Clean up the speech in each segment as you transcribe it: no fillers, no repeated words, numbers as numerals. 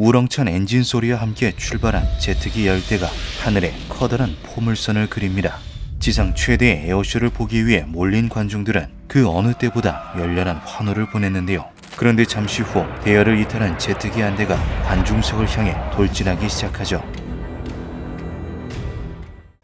우렁찬 엔진 소리와 함께 출발한 제트기 열대가 하늘에 커다란 포물선을 그립니다. 지상 최대의 에어쇼를 보기 위해 몰린 관중들은 그 어느 때보다 열렬한 환호를 보냈는데요. 그런데 잠시 후 대열을 이탈한 제트기 한 대가 관중석을 향해 돌진하기 시작하죠.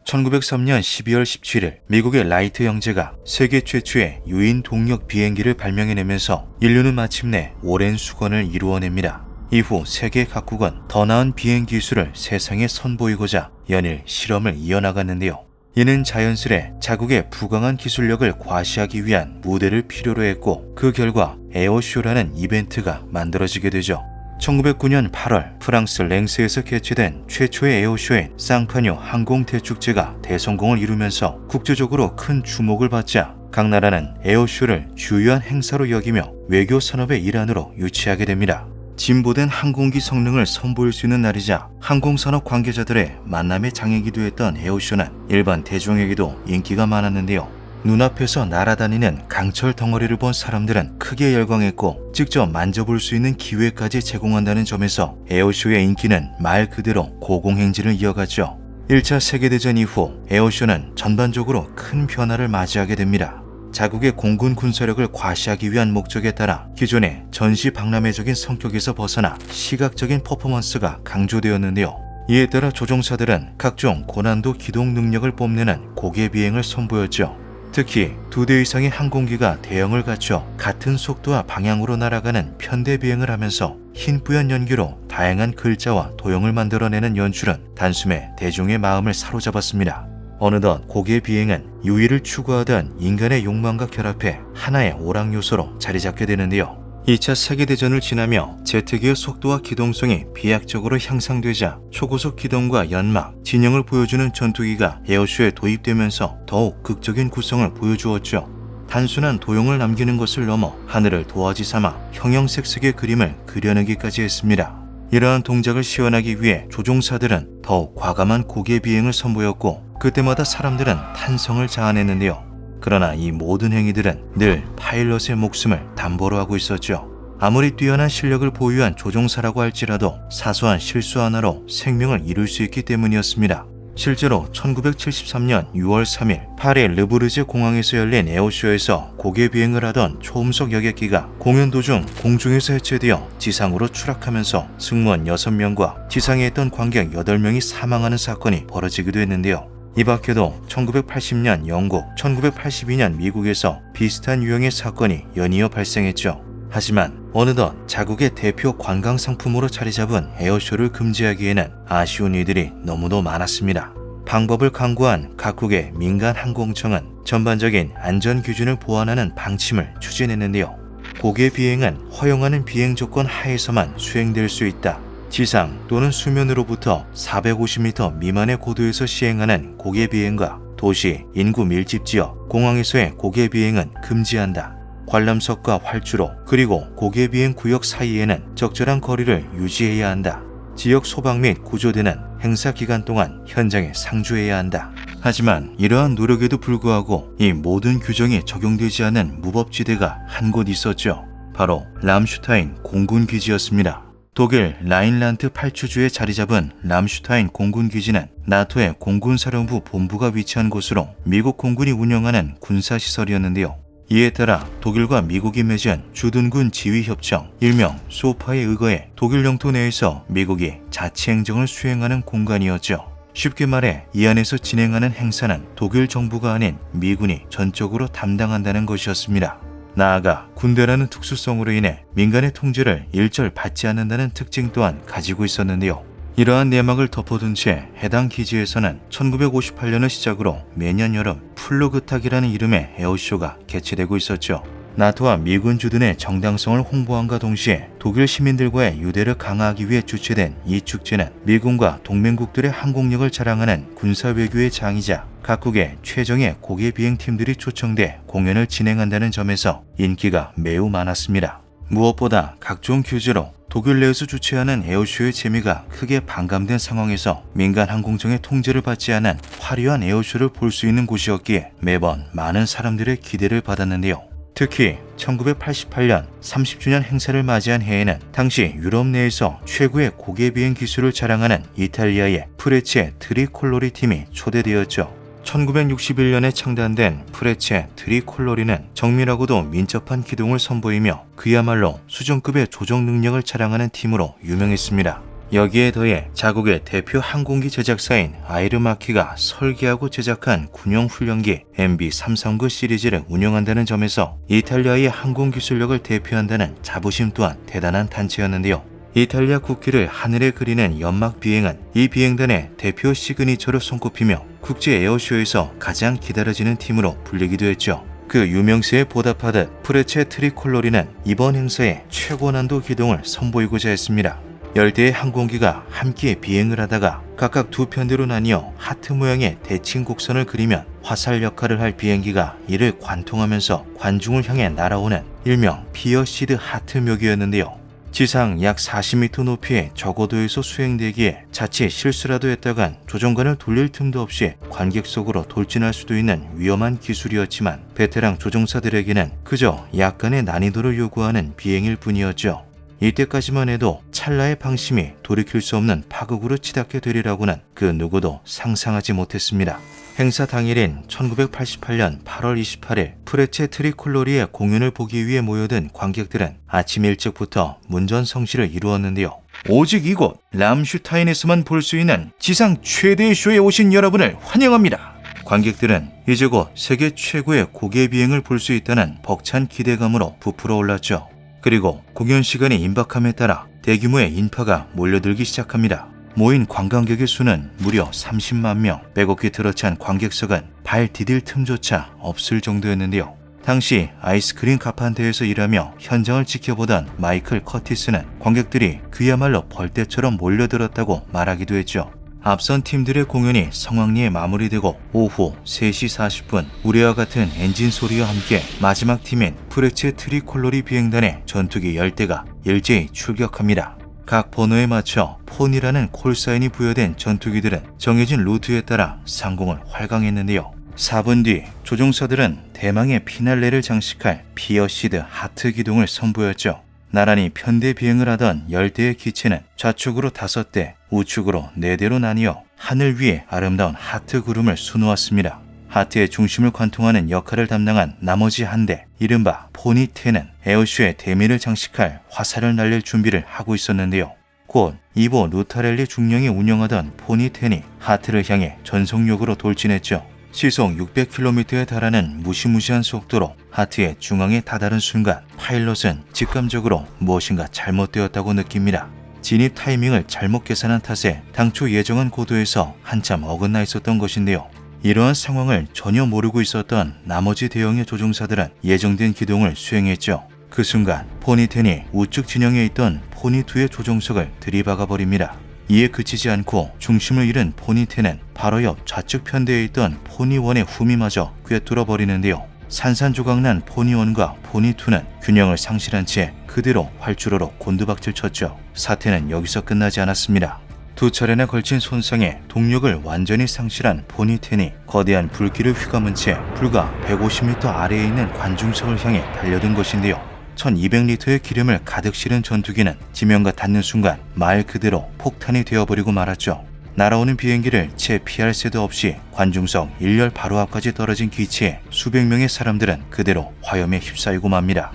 1903년 12월 17일 미국의 라이트 형제가 세계 최초의 유인 동력 비행기를 발명해내면서 인류는 마침내 오랜 수건을 이루어냅니다. 이후 세계 각국은 더 나은 비행 기술을 세상에 선보이고자 연일 실험을 이어나갔는데요. 이는 자연스레 자국의 부강한 기술력을 과시하기 위한 무대를 필요로 했고, 그 결과 에어쇼라는 이벤트가 만들어지게 되죠. 1909년 8월 프랑스 랭스에서 개최된 최초의 에어쇼인 쌍파뇨 항공대축제가 대성공을 이루면서 국제적으로 큰 주목을 받자 각 나라는 에어쇼를 주요한 행사로 여기며 외교 산업의 일환으로 유치하게 됩니다. 진보된 항공기 성능을 선보일 수 있는 날이자 항공산업 관계자들의 만남의 장이기도 했던 에어쇼는 일반 대중에게도 인기가 많았는데요. 눈앞에서 날아다니는 강철 덩어리를 본 사람들은 크게 열광했고, 직접 만져볼 수 있는 기회까지 제공한다는 점에서 에어쇼의 인기는 말 그대로 고공행진을 이어갔죠. 1차 세계대전 이후 에어쇼는 전반적으로 큰 변화를 맞이하게 됩니다. 자국의 공군 군사력을 과시하기 위한 목적에 따라 기존의 전시박람회적인 성격에서 벗어나 시각적인 퍼포먼스가 강조되었는데요. 이에 따라 조종사들은 각종 고난도 기동 능력을 뽐내는 고개 비행을 선보였죠. 특히 2대 이상의 항공기가 대형을 갖춰 같은 속도와 방향으로 날아가는 편대 비행을 하면서 흰 뿌연 연기로 다양한 글자와 도형을 만들어내는 연출은 단숨에 대중의 마음을 사로잡았습니다. 어느덧 고개 비행은 유의를 추구하던 인간의 욕망과 결합해 하나의 오락 요소로 자리 잡게 되는데요. 2차 세계대전을 지나며 제트기의 속도와 기동성이 비약적으로 향상되자 초고속 기동과 연막, 진영을 보여주는 전투기가 에어쇼에 도입되면서 더욱 극적인 구성을 보여주었죠. 단순한 도형을 남기는 것을 넘어 하늘을 도화지 삼아 형형색색의 그림을 그려내기까지 했습니다. 이러한 동작을 시연하기 위해 조종사들은 더욱 과감한 고개 비행을 선보였고, 그때마다 사람들은 탄성을 자아냈는데요. 그러나 이 모든 행위들은 늘 파일럿의 목숨을 담보로 하고 있었죠. 아무리 뛰어난 실력을 보유한 조종사라고 할지라도 사소한 실수 하나로 생명을 잃을 수 있기 때문이었습니다. 실제로 1973년 6월 3일 파리 르브르제 공항에서 열린 에어쇼에서 고개 비행을 하던 초음속 여객기가 공연 도중 공중에서 해체되어 지상으로 추락하면서 승무원 6명과 지상에 있던 관객 8명이 사망하는 사건이 벌어지기도 했는데요. 이 밖에도 1980년 영국, 1982년 미국에서 비슷한 유형의 사건이 연이어 발생했죠. 하지만 어느덧 자국의 대표 관광 상품으로 자리 잡은 에어쇼를 금지하기에는 아쉬운 이들이 너무도 많았습니다. 방법을 강구한 각국의 민간 항공청은 전반적인 안전 기준을 보완하는 방침을 추진했는데요. 고개 비행은 허용하는 비행 조건 하에서만 수행될 수 있다. 지상 또는 수면으로부터 450m 미만의 고도에서 시행하는 고개 비행과 도시, 인구 밀집 지역, 공항에서의 고개 비행은 금지한다. 관람석과 활주로, 그리고 고개 비행 구역 사이에는 적절한 거리를 유지해야 한다. 지역 소방 및 구조대는 행사 기간 동안 현장에 상주해야 한다. 하지만 이러한 노력에도 불구하고 이 모든 규정이 적용되지 않은 무법지대가 한 곳 있었죠. 바로 람슈타인 공군기지였습니다. 독일 라인란트 8추주에 자리 잡은 람슈타인 공군기지는 나토의 공군사령부 본부가 위치한 곳으로 미국 공군이 운영하는 군사시설이었는데요. 이에 따라 독일과 미국이 맺은 주둔군 지휘협정, 일명 소파에 의거해 독일 영토 내에서 미국이 자치행정을 수행하는 공간이었죠. 쉽게 말해 이 안에서 진행하는 행사는 독일 정부가 아닌 미군이 전적으로 담당한다는 것이었습니다. 나아가 군대라는 특수성으로 인해 민간의 통제를 일절 받지 않는다는 특징 또한 가지고 있었는데요. 이러한 내막을 덮어둔 채 해당 기지에서는 1958년을 시작으로 매년 여름 플루그탁이라는 이름의 에어쇼가 개최되고 있었죠. 나토와 미군 주둔의 정당성을 홍보함과 동시에 독일 시민들과의 유대를 강화하기 위해 주최된 이 축제는 미군과 동맹국들의 항공력을 자랑하는 군사외교의 장이자 각국의 최정예 고개 비행팀들이 초청돼 공연을 진행한다는 점에서 인기가 매우 많았습니다. 무엇보다 각종 규제로 독일 내에서 주최하는 에어쇼의 재미가 크게 반감된 상황에서 민간 항공청의 통제를 받지 않은 화려한 에어쇼를 볼 수 있는 곳이었기에 매번 많은 사람들의 기대를 받았는데요. 특히 1988년 30주년 행사를 맞이한 해에는 당시 유럽 내에서 최고의 고개 비행 기술을 자랑하는 이탈리아의 프레체 트리콜로리 팀이 초대되었죠. 1961년에 창단된 프레체 트리콜로리는 정밀하고도 민첩한 기동을 선보이며 그야말로 수준급의 조종 능력을 자랑하는 팀으로 유명했습니다. 여기에 더해 자국의 대표 항공기 제작사인 아이르마키가 설계하고 제작한 군용 훈련기 MB339 시리즈를 운영한다는 점에서 이탈리아의 항공기술력을 대표한다는 자부심 또한 대단한 단체였는데요. 이탈리아 국기를 하늘에 그리는 연막 비행은 이 비행단의 대표 시그니처로 손꼽히며 국제 에어쇼에서 가장 기다려지는 팀으로 불리기도 했죠. 그 유명세에 보답하듯 프레체 트리콜로리는 이번 행사에 최고 난도 기동을 선보이고자 했습니다. 10대의 항공기가 함께 비행을 하다가 각각 두 편대로 나뉘어 하트 모양의 대칭 곡선을 그리면 화살 역할을 할 비행기가 이를 관통하면서 관중을 향해 날아오는 일명 피어시드 하트 묘기였는데요. 지상 약 40m 높이의 저고도에서 수행되기에 자칫 실수라도 했다간 조종관을 돌릴 틈도 없이 관객 속으로 돌진할 수도 있는 위험한 기술이었지만 베테랑 조종사들에게는 그저 약간의 난이도를 요구하는 비행일 뿐이었죠. 이때까지만 해도 찰나의 방심이 돌이킬 수 없는 파국으로 치닫게 되리라고는 그 누구도 상상하지 못했습니다. 행사 당일인 1988년 8월 28일 프레체 트리콜로리의 공연을 보기 위해 모여든 관객들은 아침 일찍부터 문전성시를 이루었는데요. 오직 이곳 람슈타인에서만 볼 수 있는 지상 최대의 쇼에 오신 여러분을 환영합니다. 관객들은 이제 곧 세계 최고의 고개 비행을 볼 수 있다는 벅찬 기대감으로 부풀어 올랐죠. 그리고 공연 시간이 임박함에 따라 대규모의 인파가 몰려들기 시작합니다. 모인 관광객의 수는 무려 30만 명, 빼곡히 들어찬 관객석은 발 디딜 틈조차 없을 정도였는데요. 당시 아이스크림 가판대에서 일하며 현장을 지켜보던 마이클 커티스는 관객들이 그야말로 벌떼처럼 몰려들었다고 말하기도 했죠. 앞선 팀들의 공연이 성황리에 마무리되고 오후 3시 40분 우레와 같은 엔진 소리와 함께 마지막 팀인 프레체 트리콜로리 비행단의 전투기 10대가 일제히 출격합니다. 각 번호에 맞춰 폰이라는 콜사인이 부여된 전투기들은 정해진 루트에 따라 상공을 활강했는데요. 4분 뒤 조종사들은 대망의 피날레를 장식할 피어시드 하트 기동을 선보였죠. 나란히 편대 비행을 하던 10대의 기체는 좌측으로 5대, 우측으로 4대로 나뉘어 하늘 위에 아름다운 하트 구름을 수놓았습니다. 하트의 중심을 관통하는 역할을 담당한 나머지 한 대, 이른바 포니10은 에어쇼의 대미를 장식할 화살을 날릴 준비를 하고 있었는데요. 곧 이보 루타렐리 중령이 운영하던 포니10이 하트를 향해 전속력으로 돌진했죠. 시속 600km에 달하는 무시무시한 속도로 하트의 중앙에 다다른 순간 파일럿은 직감적으로 무엇인가 잘못되었다고 느낍니다. 진입 타이밍을 잘못 계산한 탓에 당초 예정한 고도에서 한참 어긋나 있었던 것인데요. 이러한 상황을 전혀 모르고 있었던 나머지 대형의 조종사들은 예정된 기동을 수행했죠. 그 순간 포니10이 우측 진영에 있던 포니2의 조종석을 들이박아버립니다. 이에 그치지 않고 중심을 잃은 포니10은 바로 옆 좌측 편대에 있던 포니1의 후미마저 꿰뚫어 버리는데요. 산산조각난 포니1과 포니2는 균형을 상실한 채 그대로 활주로로 곤두박질 쳤죠. 사태는 여기서 끝나지 않았습니다. 두 차례나 걸친 손상에 동력을 완전히 상실한 포니10이 거대한 불길을 휘감은 채 불과 150m 아래에 있는 관중석을 향해 달려든 것인데요. 1200리터의 기름을 가득 실은 전투기는 지면과 닿는 순간 말 그대로 폭탄이 되어버리고 말았죠. 날아오는 비행기를 채 피할 새도 없이 관중석 1열 바로 앞까지 떨어진 기체에 수백 명의 사람들은 그대로 화염에 휩싸이고 맙니다.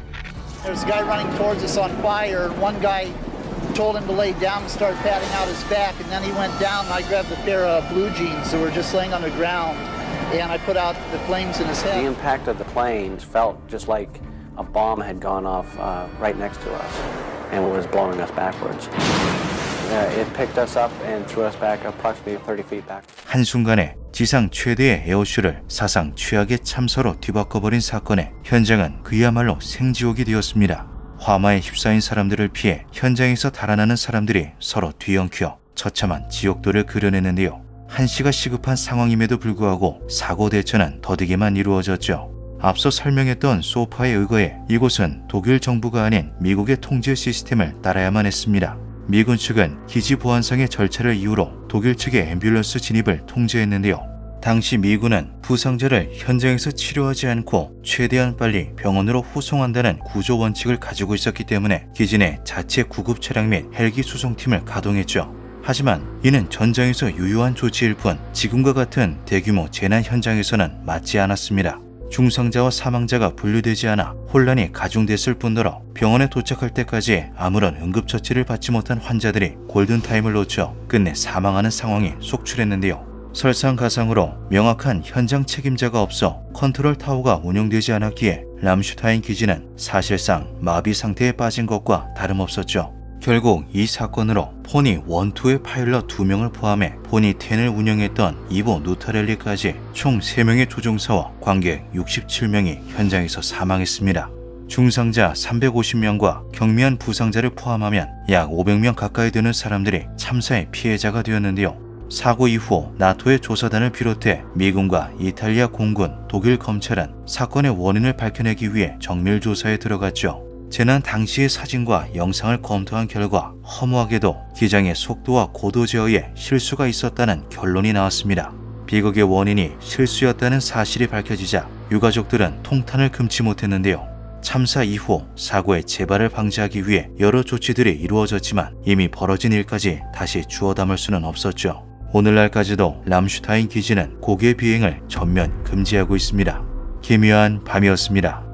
There's a guy running towards us on fire. One guy told him to lay down and start patting out his back, and then he went down. And I grabbed a pair of blue jeans that were just laying on the ground, and I put out the flames in his head. The impact of the planes felt just like a bomb had gone off right next to us and was blowing us backwards. It picked us up and threw us back approximately 30 feet back. 한순간에 지상 최대의 에어쇼를 사상 최악의 참사로 뒤바꿔버린 사건에 현장은 그야말로 생지옥이 되었습니다. 화마에 휩싸인 사람들을 피해 현장에서 달아나는 사람들이 서로 뒤엉켜 처참한 지옥도를 그려내는데요. 한시가 시급한 상황임에도 불구하고 사고 대처는 더디게만 이루어졌죠. 앞서 설명했던 소파에 의거해 이곳은 독일 정부가 아닌 미국의 통제 시스템을 따라야만 했습니다. 미군 측은 기지 보안상의 절차를 이유로 독일 측의 앰뷸런스 진입을 통제했는데요. 당시 미군은 부상자를 현장에서 치료하지 않고 최대한 빨리 병원으로 후송한다는 구조 원칙을 가지고 있었기 때문에 기진에 자체 구급 차량 및 헬기 수송팀을 가동했죠. 하지만 이는 전장에서 유효한 조치일 뿐 지금과 같은 대규모 재난 현장에서는 맞지 않았습니다. 중상자와 사망자가 분류되지 않아 혼란이 가중됐을 뿐더러 병원에 도착할 때까지 아무런 응급처치를 받지 못한 환자들이 골든타임을 놓쳐 끝내 사망하는 상황이 속출했는데요. 설상가상으로 명확한 현장 책임자가 없어 컨트롤 타워가 운영되지 않았기에 람슈타인 기지는 사실상 마비 상태에 빠진 것과 다름없었죠. 결국 이 사건으로 포니 1, 2의 파일럿 2명을 포함해 포니 10을 운영했던 이보 누타렐리까지 총 3명의 조종사와 관객 67명이 현장에서 사망했습니다. 중상자 350명과 경미한 부상자를 포함하면 약 500명 가까이 되는 사람들이 참사의 피해자가 되었는데요. 사고 이후 나토의 조사단을 비롯해 미군과 이탈리아 공군, 독일 검찰은 사건의 원인을 밝혀내기 위해 정밀 조사에 들어갔죠. 재난 당시의 사진과 영상을 검토한 결과 허무하게도 기장의 속도와 고도 제어에 실수가 있었다는 결론이 나왔습니다. 비극의 원인이 실수였다는 사실이 밝혀지자 유가족들은 통탄을 금치 못했는데요. 참사 이후 사고의 재발을 방지하기 위해 여러 조치들이 이루어졌지만 이미 벌어진 일까지 다시 주워 담을 수는 없었죠. 오늘날까지도 람슈타인 기지는 고개 비행을 전면 금지하고 있습니다. 기묘한 밤이었습니다.